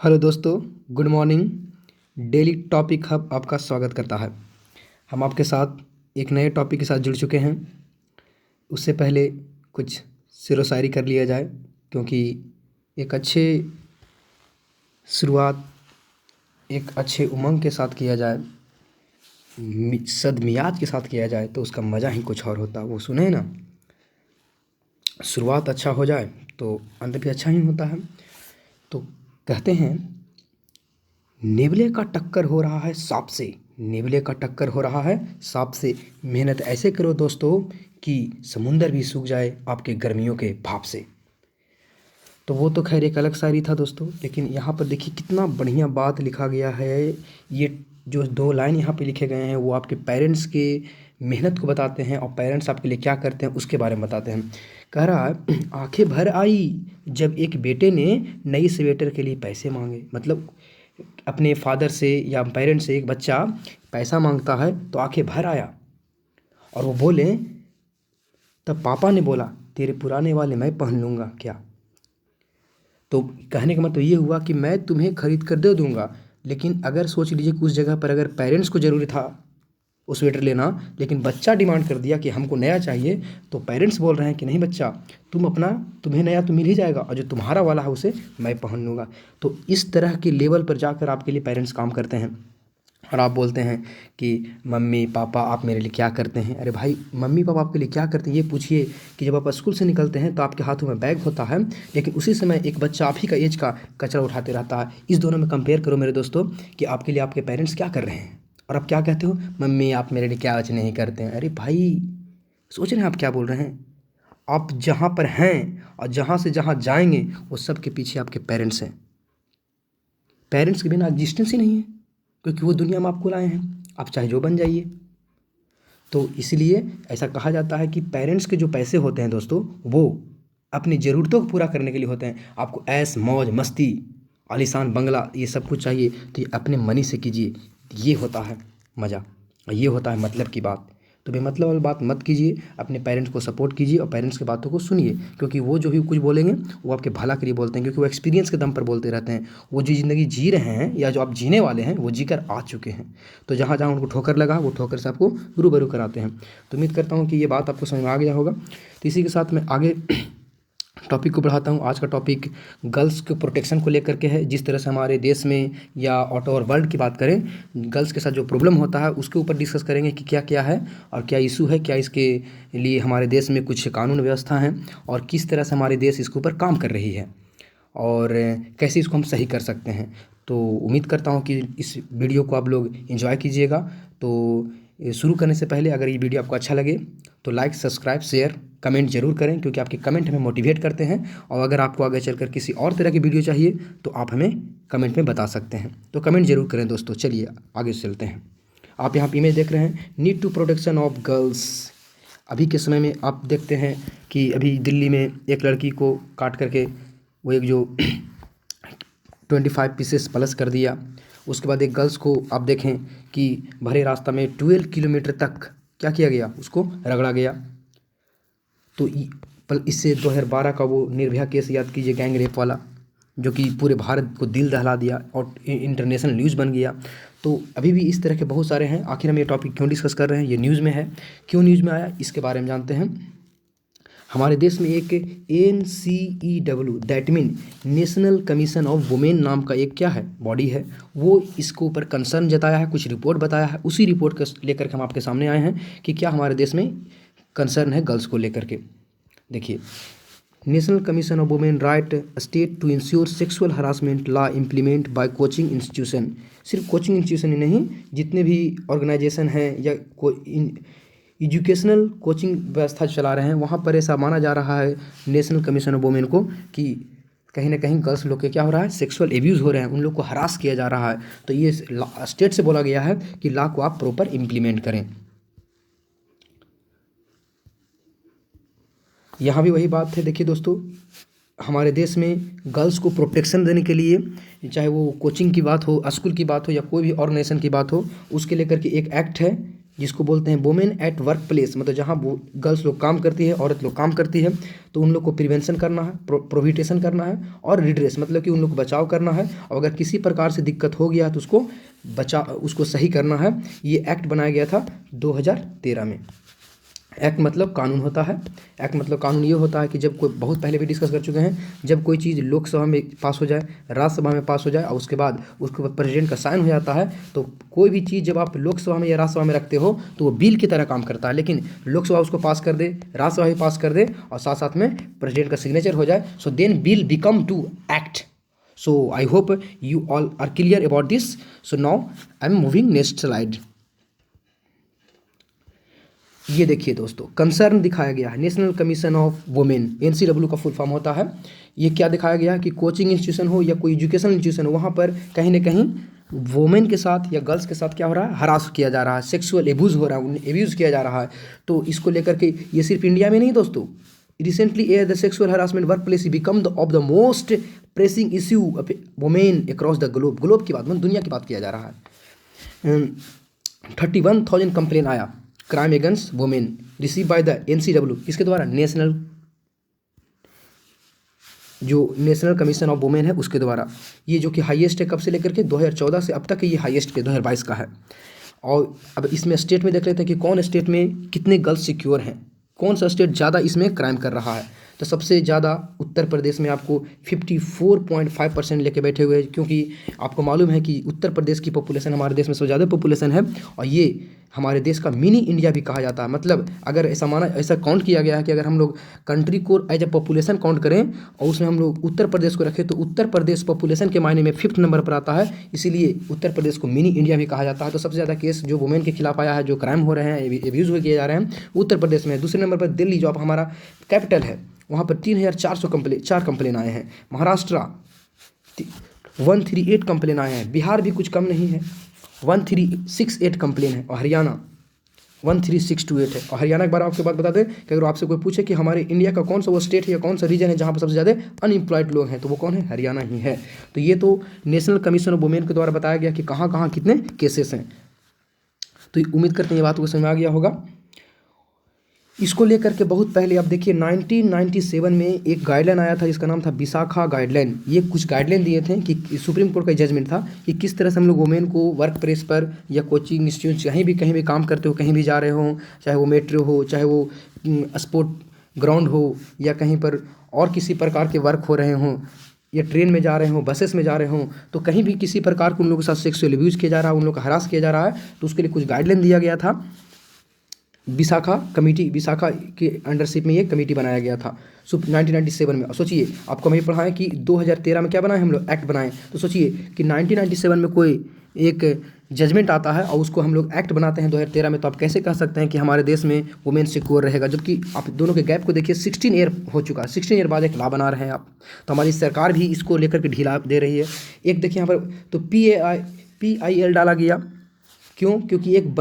Hello दोस्तों, good morning. Daily topic hub आपका स्वागत करता है। हम आपके साथ एक नए टॉपिक के साथ जुड़ चुके हैं। उससे पहले कुछ शेरो शायरी कर लिया जाए, क्योंकि एक अच्छे शुरुआत एक अच्छे उमंग के साथ किया जाए, सदमियाज के साथ किया जाए तो उसका मज़ा ही कुछ और होता है। वो सुने ना, शुरुआत अच्छा हो जाए तो अंत भी अच्छा ही होता है। तो कहते हैं, नेवले का टक्कर हो रहा है सांप से, नेवले का टक्कर हो रहा है सांप से। मेहनत ऐसे करो दोस्तों कि समुंदर भी सूख जाए आपके गर्मियों के भाप से। तो वो तो खैर एक अलग शायरी था दोस्तों, लेकिन यहाँ पर देखिए कितना बढ़िया बात लिखा गया है। ये जो दो लाइन यहाँ पे लिखे गए हैं वो आपके पेरेंट्स के मेहनत को बताते हैं और पेरेंट्स आपके लिए क्या करते हैं उसके बारे में बताते हैं। कह रहा है, आंखें भर आई जब एक बेटे ने नई स्वेटर के लिए पैसे मांगे। मतलब अपने फादर से या पेरेंट्स से एक बच्चा पैसा मांगता है तो आंखें भर आया, और वो बोले, तब पापा ने बोला, तेरे पुराने वाले मैं पहन लूँगा क्या। तो कहने का मतलब ये हुआ कि मैं तुम्हें खरीद कर दे दूँगा, लेकिन अगर सोच लीजिए कि उस जगह पर अगर पेरेंट्स को ज़रूरी था वो स्वेटर लेना, लेकिन बच्चा डिमांड कर दिया कि हमको नया चाहिए, तो पेरेंट्स बोल रहे हैं कि नहीं बच्चा, तुम अपना, तुम्हें नया तो मिल ही जाएगा और जो तुम्हारा वाला है उसे मैं पहन लूँगा। तो इस तरह के लेवल पर जाकर आपके लिए पेरेंट्स काम करते हैं। और आप बोलते हैं कि मम्मी पापा आप मेरे लिए क्या करते हैं। अरे भाई, मम्मी पापा आपके लिए क्या करते हैं ये पूछिए कि जब आप स्कूल से निकलते हैं तो आपके हाथों में बैग होता है, लेकिन उसी समय एक बच्चा आप ही का एज का कचरा उठाते रहता है। इस दोनों में कंपेयर करो मेरे दोस्तों कि आपके लिए आपके पेरेंट्स क्या कर रहे हैं, और आप क्या कहते हो, मम्मी आप मेरे लिए क्या आज नहीं करते हैं। अरे भाई, सोच रहे हैं आप क्या बोल रहे हैं। आप जहाँ पर हैं और जहाँ से जहाँ जाएंगे वो सब के पीछे आपके पेरेंट्स हैं। पेरेंट्स के बिना एग्जिस्टेंस ही नहीं है, क्योंकि वो दुनिया में आपको लाए हैं, आप चाहे जो बन जाइए। तो इसलिए ऐसा कहा जाता है कि पेरेंट्स के जो पैसे होते हैं दोस्तों, वो अपनी ज़रूरतों को पूरा करने के लिए होते हैं। आपको ऐश मौज मस्ती आलीशान बंगला ये सब कुछ चाहिए तो ये अपने मनी से कीजिए, ये होता है मज़ा और ये होता है मतलब की बात। तो बेमतलब वाली बात मत कीजिए, अपने पेरेंट्स को सपोर्ट कीजिए और पेरेंट्स की बातों को सुनिए, क्योंकि वो जो भी कुछ बोलेंगे वो आपके भला के लिए बोलते हैं, क्योंकि वो एक्सपीरियंस के दम पर बोलते रहते हैं। वो जो ज़िंदगी जी रहे हैं या जो आप जीने वाले हैं वो जी कर आ चुके हैं। तो जहाँ जहाँ उनको ठोकर लगा वो ठोकर से आपको रूबरू कराते हैं। तो उम्मीद करता हूँ कि ये बात आपको समझ में आ गया होगा। तो इसी के साथ मैं आगे टॉपिक को बढ़ाता हूँ। आज का टॉपिक गर्ल्स के प्रोटेक्शन को लेकर के है। जिस तरह से हमारे देश में या आउट ओवर वर्ल्ड की बात करें, गर्ल्स के साथ जो प्रॉब्लम होता है उसके ऊपर डिस्कस करेंगे कि क्या क्या है और क्या इशू है, क्या इसके लिए हमारे देश में कुछ कानून व्यवस्था हैं और किस तरह से हमारे देश इसके ऊपर काम कर रही है और कैसे इसको हम सही कर सकते हैं। तो उम्मीद करता हूँ कि इस वीडियो को आप लोग एंजॉय कीजिएगा। तो शुरू करने से पहले अगर ये वीडियो आपको अच्छा लगे तो लाइक सब्सक्राइब शेयर कमेंट जरूर करें, क्योंकि आपके कमेंट हमें मोटिवेट करते हैं। और अगर आपको आगे चलकर किसी और तरह की वीडियो चाहिए तो आप हमें कमेंट में बता सकते हैं। तो कमेंट जरूर करें दोस्तों। चलिए आगे चलते हैं। आप यहाँ पे इमेज देख रहे हैं, need to protection of girls. अभी के समय में आप देखते हैं कि अभी दिल्ली में एक लड़की को काट करके वो एक जो 25 पीसेस प्लस कर दिया। उसके बाद एक गर्ल्स को आप देखें कि भरे रास्ता में 12 किलोमीटर तक क्या किया गया, उसको रगड़ा गया। तो इससे 2012 का वो निर्भया केस याद कीजिए, गैंग रेप वाला, जो कि पूरे भारत को दिल दहला दिया और इंटरनेशनल न्यूज़ बन गया। तो अभी भी इस तरह के बहुत सारे हैं। आखिर हम ये टॉपिक क्यों डिस्कस कर रहे हैं, ये न्यूज़ में है, क्यों न्यूज़ में आया इसके बारे में जानते हैं। हमारे देश में एक NCEW that mean national commission of women नाम का एक क्या है, बॉडी है। वो इसके ऊपर कंसर्न जताया है, कुछ रिपोर्ट बताया है। उसी रिपोर्ट को लेकर के हम आपके सामने आए हैं कि क्या हमारे देश में कंसर्न है गर्ल्स को लेकर के। देखिए, national commission of women right state to ensure sexual harassment law implement by coaching institution. सिर्फ कोचिंग इंस्टीट्यूशन ही नहीं, जितने भी ऑर्गेनाइजेशन हैं या एजुकेशनल कोचिंग व्यवस्था चला रहे हैं, वहाँ पर ऐसा माना जा रहा है नेशनल कमीशन ऑफ वुमेन को कि कहीं ना कहीं गर्ल्स लोग के क्या हो रहा है, सेक्सुअल एब्यूज़ हो रहे हैं, उन लोग को हरास किया जा रहा है। तो ये स्टेट से बोला गया है कि लॉ को आप प्रॉपर इम्प्लीमेंट करें। यहाँ भी वही बात है। देखिए दोस्तों, हमारे देश में गर्ल्स को प्रोटेक्शन देने के लिए, चाहे वो कोचिंग की बात हो, स्कूल की बात हो या कोई भी ऑर्गेनाइजेशन की बात हो, उसके लेकर के एक एक्ट है जिसको बोलते हैं वुमेन एट वर्क प्लेस, मतलब जहाँ वो गर्ल्स लोग काम करती है, औरत लोग काम करती है, तो उन लोग को प्रिवेंशन करना है, प्रोहिबिटेशन करना है, और रिड्रेस मतलब कि उन लोग को बचाव करना है, और अगर किसी प्रकार से दिक्कत हो गया तो उसको सही करना है। ये एक्ट बनाया गया था 2013 में। एक्ट मतलब कानून होता है। एक्ट मतलब कानून ये होता है कि जब कोई, बहुत पहले भी डिस्कस कर चुके हैं, जब कोई चीज़ लोकसभा में पास हो जाए, राज्यसभा में पास हो जाए, और उसके बाद प्रेसिडेंट का साइन हो जाता है, तो कोई भी चीज़ जब आप लोकसभा में या राज्यसभा में रखते हो तो वो बिल की तरह काम करता है। लेकिन लोकसभा उसको पास कर दे, राज्यसभा भी पास कर दे, और साथ साथ में प्रेसिडेंट का सिग्नेचर हो जाए, so then bill become to act. So I hope you all are clear about this. So now I'm moving next slide. ये देखिए दोस्तों, कंसर्न दिखाया गया है national commission of women, NCW का फुल फॉर्म होता है। ये क्या दिखाया गया है कि कोचिंग इंस्टीट्यूशन हो या कोई एजुकेशनल इंस्टीट्यूशन हो, वहाँ पर कहीं ना कहीं वुमेन के साथ या गर्ल्स के साथ क्या हो रहा है, हरास किया जा रहा है, सेक्सुअल एब्यूज़ हो रहा है, उन्हें एब्यूज़ किया जा रहा है। तो इसको लेकर के ये सिर्फ इंडिया में नहीं दोस्तों, recently the sexual harassment work place become of the most pressing issue women across the globe की बात, मतलब दुनिया की बात किया जा रहा है। 31,000 कंप्लेन आया crime against women receive by the NCW, किसके द्वारा, नेशनल कमीशन ऑफ वुमेन है उसके द्वारा। ये जो कि हाईएस्ट है, कब से लेकर के 2014 से अब तक ये हाईएस्ट के 2022 का है। और अब इसमें स्टेट में देख लेते हैं कि कौन स्टेट में कितने गर्ल्स सिक्योर हैं, कौन सा स्टेट ज़्यादा इसमें क्राइम कर रहा है। तो सबसे ज़्यादा उत्तर प्रदेश में आपको 54.5% लेके बैठे हुए हैं, क्योंकि आपको मालूम है कि उत्तर प्रदेश की पॉपुलेशन हमारे देश में सबसे ज़्यादा पॉपुलेशन है, और ये हमारे देश का मिनी इंडिया भी कहा जाता है। मतलब अगर ऐसा काउंट किया गया है कि अगर हम लोग कंट्री को एज ए पॉपुलेशन काउंट करें और उसमें हम लोग उत्तर प्रदेश को रखें, तो उत्तर प्रदेश पॉपुलेशन के मायने में 5th नंबर पर आता है, इसीलिए उत्तर प्रदेश को मिनी इंडिया भी कहा जाता है। तो सबसे ज़्यादा केस जो वुमेन के खिलाफ आया है, जो क्राइम हो रहे हैं, एब्यूज़ किए जा रहे हैं, उत्तर प्रदेश में। दूसरे नंबर पर दिल्ली, जो आप हमारा कैपिटल है, वहाँ पर 3,404 कंप्लेन आए हैं। महाराष्ट्र 138 कंप्लेन आए हैं। बिहार भी कुछ कम नहीं है, 1368 कंप्लेन है, और हरियाणा 13628 है। और हरियाणा के बारे में आपको बात बता दें कि अगर आपसे कोई पूछे कि हमारे इंडिया का कौन सा वो स्टेट है या कौन सा रीजन है जहाँ पर सबसे ज़्यादा अनएम्प्लॉयड लोग हैं, तो वो कौन है, हरियाणा ही है। तो ये तो नेशनल कमीशन ऑफ वुमेन के द्वारा बताया गया कि कहाँ कहाँ कितने केसेस हैं। तो उम्मीद करते हैं ये बात को समझ में आ गया होगा। इसको लेकर के बहुत पहले आप देखिए 1997 में एक गाइडलाइन आया था जिसका नाम था विशाखा गाइडलाइन। ये कुछ गाइडलाइन दिए थे कि सुप्रीम कोर्ट का जजमेंट था कि किस तरह से हम लोग वुमेन को वर्क प्लेस पर या कोचिंग इंस्टीट्यूट कहीं भी काम करते हो, कहीं भी जा रहे हो, चाहे वो मेट्रो हो, चाहे वो स्पोर्ट ग्राउंड हो, या कहीं पर और किसी प्रकार के वर्क हो रहे हों, या ट्रेन में जा रहे हों, बसेस में जा रहे हों, तो कहीं भी किसी प्रकार के उन लोगों के साथ सेक्सुअल अब्यूज़ किया जा रहा है, उन लोगों का हरास किया जा रहा है, तो उसके लिए कुछ गाइडलाइन दिया गया था। विशाखा के अंडरशिप में ये कमेटी बनाया गया था 1997 में। सोचिए, आपको हमें पढ़ा है कि 2013 में क्या बनाए हम लोग, एक्ट बनाए। तो सोचिए कि 1997 में कोई एक जजमेंट आता है और उसको हम लोग एक्ट बनाते हैं 2013 में, तो आप कैसे कह सकते हैं कि हमारे देश में वुमेन सिक्योर रहेगा, जबकि आप दोनों के गैप को देखिए 16 ईयर हो चुका है। 16 ईयर बाद एक लॉ बना रहे हैं आप। तो हमारी सरकार भी इसको लेकर के ढीला दे रही है। एक देखिए यहाँ पर तो PIL डाला गया, क्योंकि एक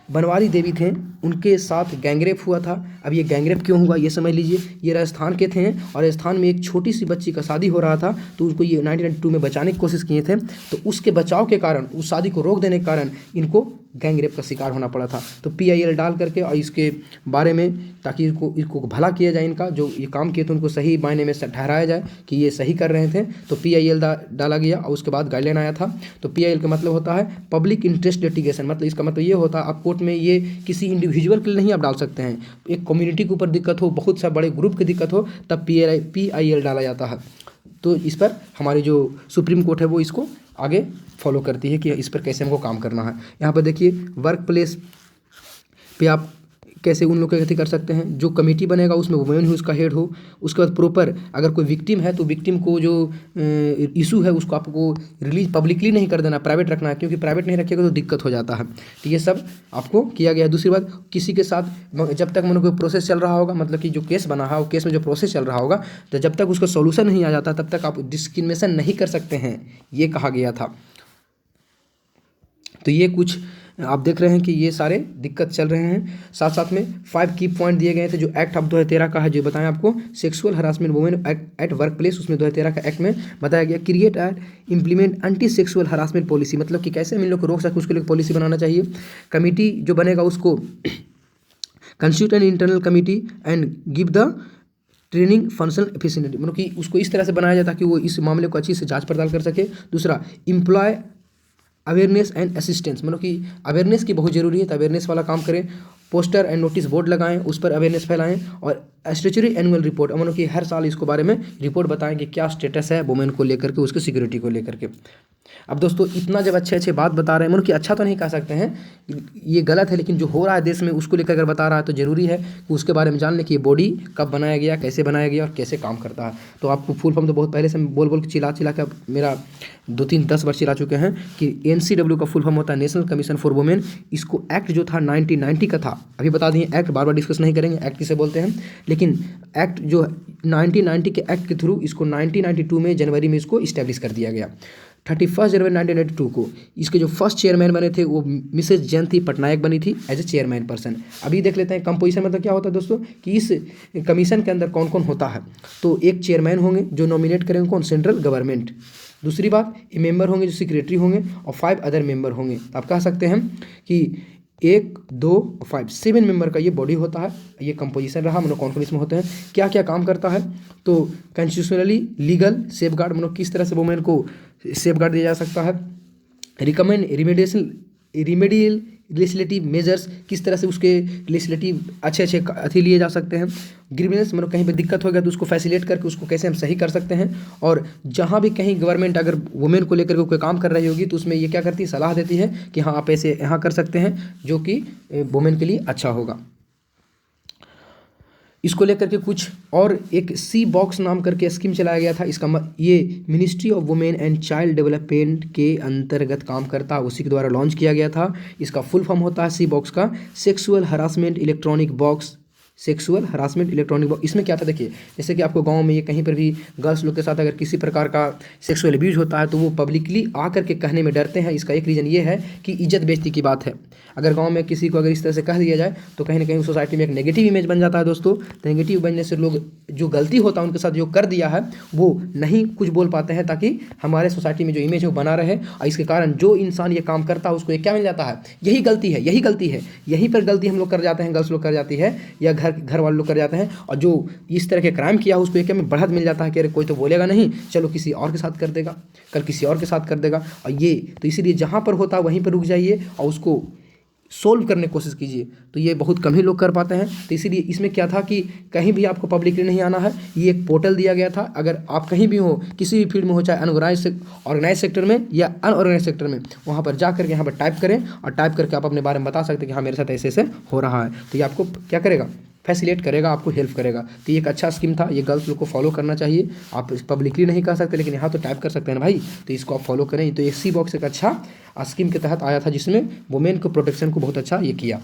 बनवारी देवी थे, उनके साथ गैंगरेप हुआ था। अब ये गैंगरेप क्यों हुआ ये समझ लीजिए। ये राजस्थान के थे और राजस्थान में एक छोटी सी बच्ची का शादी हो रहा था, तो उनको ये 1992 में बचाने की कोशिश किए थे। तो उसके बचाव के कारण, उस शादी को रोक देने के कारण इनको गैंगरेप का शिकार होना पड़ा था। तो PIL डाल करके और इसके बारे में, ताकि इसको भला किया जाए, इनका जो ये काम किए थे उनको सही मायने में ठहराया जाए कि ये सही कर रहे थे, तो PIL डाला गया। और उसके बाद गाइडलाइन आया था। तो PIL का मतलब होता है पब्लिक इंटरेस्ट लिटिगेशन। मतलब इसका मतलब ये होता है, आप कोर्ट में ये किसी इंडिविजुअल के लिए नहीं आप डाल सकते हैं, एक कम्युनिटी के ऊपर दिक्कत हो, बहुत सा बड़े ग्रुप की दिक्कत हो, तब PIL डाला जाता है। तो इस पर हमारी जो सुप्रीम कोर्ट है वो इसको आगे फॉलो करती है कि इस पर कैसे हमको काम करना है। यहाँ पर देखिए वर्क प्लेस पे आप कैसे उन लोग की कर सकते हैं। जो कमेटी बनेगा उसमें वुमेन ही उसका हेड हो। उसके बाद प्रॉपर अगर कोई विक्टिम है तो विक्टिम को जो इशू है उसको आपको रिलीज पब्लिकली नहीं कर देना, प्राइवेट रखना है, क्योंकि प्राइवेट नहीं रखिएगा तो दिक्कत हो जाता है। तो ये सब आपको किया गया है। दूसरी बात, किसी के साथ जब तक मतलब कोई प्रोसेस चल रहा होगा, मतलब कि जो केस बना है वो केस में जो प्रोसेस चल रहा होगा, तो जब तक उसका सोल्यूशन नहीं आ जाता तब तक आप डिस्क्रिमिनेशन नहीं कर सकते हैं, ये कहा गया था। तो ये कुछ आप देख रहे हैं कि ये सारे दिक्कत चल रहे हैं। साथ साथ में 5 की पॉइंट दिए गए थे जो एक्ट ऑफ 2013 का है, जो बताएं आपको sexual harassment women at work place, उसमें 2013 का एक्ट में बताया गया create and implement anti sexual harassment policy, मतलब कि कैसे हम इन लोग को रोक सके उसके लिए पॉलिसी बनाना चाहिए। कमेटी जो बनेगा उसको constitute an internal committee and give the training functional efficiency, मतलब कि उसको इस तरह से बनाया जाता है कि वो इस मामले को अच्छी से जांच पड़ताल कर सके। दूसरा, एम्प्लॉय अवेयरनेस एंड असिस्टेंस, मतलब कि अवेयरनेस की बहुत ज़रूरी है, तो अवेयरनेस वाला काम करें। पोस्टर एंड नोटिस बोर्ड लगाएं, उस पर अवेयरनेस फैलाएं। और स्टैट्यूटरी एनुअल रिपोर्ट, मतलब कि हर साल इसको बारे में रिपोर्ट बताएं कि क्या स्टेटस है वुमेन को लेकर के, उसकी सिक्योरिटी को लेकर के। अब दोस्तों इतना जब अच्छे अच्छे बात बता रहे हैं, मतलब कि अच्छा तो नहीं कह सकते हैं, ये गलत है, लेकिन जो हो रहा है देश में उसको लेकर अगर बता रहा है तो ज़रूरी है कि उसके बारे में जान लें कि ये बॉडी कब बनाया गया, कैसे बनाया गया और कैसे काम करता है। तो आपको फुल फॉर्म तो बहुत पहले से बोल बोल के चिल्ला के मेरा 2-3-10 वर्ष चिल्ला चुके हैं कि NCW का फुल फॉर्म होता है नेशनल कमीशन फॉर वुमेन। इसको एक्ट जो था 1990 का था, अभी बता दिए एक्ट बार बार डिस्कस नहीं करेंगे एक्ट किसे बोलते हैं, लेकिन एक्ट जो 1990 के एक्ट के थ्रू इसको 1992 में जनवरी में इसको इस्टेब्लिश कर दिया गया। 31 जनवरी 1992 को इसके जो फर्स्ट चेयरमैन बने थे वो मिसेज जयंती पटनायक बनी थी एज ए चेयरमैन पर्सन। अभी देख लेते हैं कंपोजिशन मतलब क्या होता है दोस्तों, कि इस कमीशन के अंदर कौन कौन होता है। तो एक चेयरमैन होंगे जो नॉमिनेट करेंगे कौन, सेंट्रल गवर्नमेंट। दूसरी बात, ये मेंबर होंगे जो सेक्रेटरी होंगे और 5 अदर मेंबर होंगे। आप कह सकते हैं कि 1, 2, 5, 7 मेंबर का ये बॉडी होता है। ये कंपोजिशन रहा, मतलब कौन कौन इसमें होते हैं, क्या क्या काम करता है। तो कॉन्स्टिट्यूशनली लीगल सेफ गार्ड, मतलब किस तरह से वुमेन को सेफ गार्ड दिया जा सकता है। रिकमेंड रिमेडियल लेजिस्लेटिव मेजर्स, किस तरह से उसके लेजिस्लेटिव अच्छे अथी लिए जा सकते हैं। ग्रीवेंस, मतलब कहीं पे दिक्कत हो गया तो उसको फैसिलेट करके उसको कैसे हम सही कर सकते हैं। और जहाँ भी कहीं गवर्नमेंट अगर वुमेन को लेकर कोई काम कर रही होगी तो उसमें ये क्या करती है, सलाह देती है कि हाँ आप ऐसे यहाँ कर सकते हैं जो कि वुमेन के लिए अच्छा होगा। इसको लेकर के कुछ और एक सी बॉक्स नाम करके स्कीम चलाया गया था। इसका ये ministry of women and child development के अंतर्गत काम करता है, उसी के द्वारा लॉन्च किया गया था। इसका फुल फॉर्म होता है सी बॉक्स का sexual harassment electronic box, sexual harassment electronic box. इसमें क्या था देखिए, जैसे कि आपको गांव में ये कहीं पर भी गर्ल्स लोग के साथ अगर किसी प्रकार का सेक्सुअल अब्यूज होता है तो वो पब्लिकली आकर के कहने में डरते हैं। इसका एक रीज़न ये है कि इज्जत बेइज्जती की बात है। अगर गांव में किसी को अगर इस तरह से कह दिया जाए तो कहीं ना कहीं सोसाइटी में एक नेगेटिव इमेज बन जाता है दोस्तों। तो नेगेटिव बनने से लोग जो गलती होता है उनके साथ जो कर दिया है वो नहीं कुछ बोल पाते हैं, ताकि हमारे सोसाइटी में जो इमेज है वो बना रहे। और इसके कारण जो इंसान ये काम करता है उसको ये क्या मिल जाता है, यही गलती है, यही गलती है, यहीं पर गलती हम लोग कर जाते हैं, गर्ल्स लोग कर जाती है या घर वाले लोग कर जाते हैं। और जो इस तरह के क्राइम किया उसको एक में बढ़त मिल जाता है कि अरे कोई तो बोलेगा नहीं, चलो किसी और के साथ कर देगा, कल किसी और के साथ कर देगा। और ये तो इसीलिए जहाँ पर होता है वहीं पर रुक जाइए और उसको सोल्व करने की कोशिश कीजिए। तो ये बहुत कम ही लोग कर पाते हैं। तो इसीलिए इसमें क्या था कि कहीं भी आपको पब्लिकली नहीं आना है, ये एक पोर्टल दिया गया था। अगर आप कहीं भी हो, किसी भी फील्ड में हो, चाहे ऑर्गेनाइज सेक्टर में या अनऑर्गेनाइज सेक्टर में, वहाँ पर जा करके यहाँ पर टाइप करें और टाइप करके आप अपने बारे में बता सकते हैं कि हाँ मेरे साथ ऐसे ऐसे हो रहा है। तो ये आपको क्या करेगा, फैसिलेट करेगा, आपको हेल्प करेगा। तो ये एक अच्छा स्कीम था, ये गर्ल्स लोग को फॉलो करना चाहिए। आप पब्लिकली नहीं कर सकते लेकिन यहाँ तो टाइप कर सकते हैं ना भाई, तो इसको आप फॉलो करें। तो ये सी बॉक्स एक अच्छा स्कीम के तहत आया था जिसमें वुमेन को प्रोटेक्शन को बहुत अच्छा ये किया।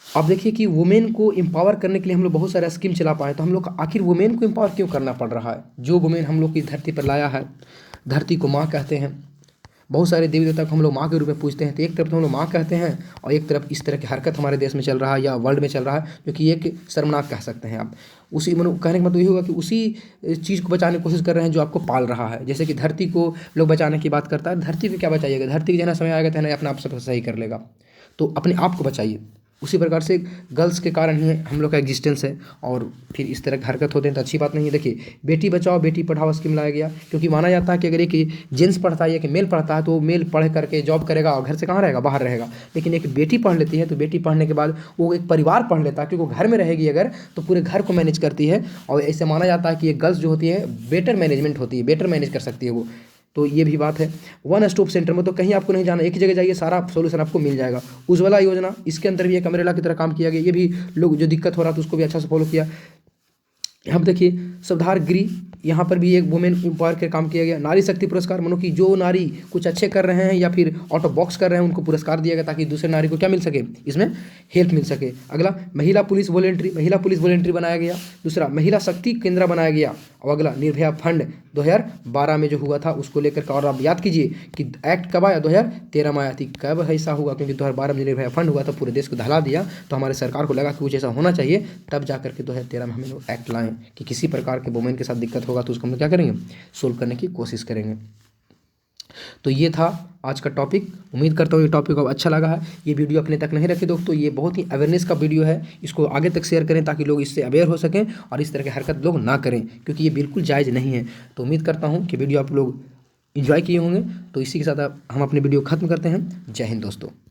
आप देखिए कि वुमेन को एम्पावर करने के लिए हम लोग बहुत सारा स्कीम चला पाए। तो हम लोग आखिर वुमेन को एम्पावर क्यों करना पड़ रहा है। जो वुमेन हम लोग की धरती पर लाया है, धरती को माँ कहते हैं, बहुत सारे देवी देवता को हम लोग माँ के रूप में पूछते हैं। तो एक तरफ तो हम लोग माँ कहते हैं और एक तरफ इस तरह की हरकत हमारे देश में चल रहा है या वर्ल्ड में चल रहा है, जो कि एक शर्मनाक कह सकते हैं आप। उसी कहने का मतलब ये होगा कि उसी चीज़ को बचाने की कोशिश कर रहे हैं जो आपको पाल रहा है। जैसे कि धरती को लोग बचाने की बात करता है, धरती को क्या बचाइएगा, धरती के जाना समय आएगा तो अपने आप सब सही कर लेगा। तो अपने आप को बचाइए। उसी प्रकार से गर्ल्स के कारण ही हम लोग का एग्जिस्टेंस है और फिर इस तरह की हरकत होते हैं तो अच्छी बात नहीं है। देखिए बेटी बचाओ बेटी पढ़ाओ स्कीम लाया गया, क्योंकि माना जाता है कि अगर एक जेंट्स पढ़ता है या कि मेल पढ़ता है तो मेल पढ़ करके जॉब करेगा और घर से कहाँ रहेगा, बाहर रहेगा। लेकिन एक बेटी पढ़ लेती है तो बेटी पढ़ने के बाद वो एक परिवार पढ़ लेता है, क्योंकि वो घर में रहेगी अगर तो पूरे घर को मैनेज करती है। और ऐसे माना जाता है कि ये गर्ल्स जो होती है बेटर मैनेजमेंट होती है, बेटर मैनेज कर सकती है वो। तो ये भी बात है। वन स्टॉप सेंटर में तो कहीं आपको नहीं जाना, एक ही जगह जाइए, सारा सोल्यूशन आपको मिल जाएगा। उज्ज्वला योजना, इसके अंदर भी एक अमरेला की तरह काम किया गया। ये भी लोग जो दिक्कत हो रहा था उसको भी अच्छा से फॉलो किया। यहाँ पर देखिए सवधार गिरी, यहाँ पर भी एक वुमेन एम्पावर के काम किया गया। नारी शक्ति पुरस्कार, मानो कि जो नारी कुछ अच्छे कर रहे हैं या फिर आउट ऑफ बॉक्स कर रहे हैं उनको पुरस्कार दिया गया ताकि दूसरे नारी को क्या मिल सके, इसमें हेल्प मिल सके। अगला महिला पुलिस वॉलेंट्री, महिला पुलिस वॉलेंट्री बनाया गया। दूसरा महिला शक्ति केंद्र बनाया गया और अगला निर्भया फंड 2012 में जो हुआ था उसको लेकर के, और आप याद कीजिए कि एक्ट कब आया, 2013 में आया थी। कब ऐसा हुआ, क्योंकि 2012 में निर्भया फंड हुआ था, पूरे देश को दहला दिया, तो हमारे सरकार को लगा कि कुछ ऐसा होना चाहिए, तब जाकर के 2013 में हमें लोग एक्ट लाएँ कि किसी प्रकार के वुमेन के साथ दिक्कत होगा तो उसको हम क्या करेंगे, सोल्व करने की कोशिश करेंगे। तो ये था आज का टॉपिक। उम्मीद करता हूँ ये टॉपिक आपको अच्छा लगा है। ये वीडियो अपने तक नहीं रखे दोस्तों, ये बहुत ही अवेयरनेस का वीडियो है, इसको आगे तक शेयर करें ताकि लोग इससे अवेयर हो सकें और इस तरह की हरकत लोग ना करें, क्योंकि ये बिल्कुल जायज़ नहीं है। तो उम्मीद करता हूँ कि वीडियो आप लोग एंजॉय किए होंगे। तो इसी के साथ हम अपने वीडियो खत्म करते हैं। जय हिंद दोस्तों।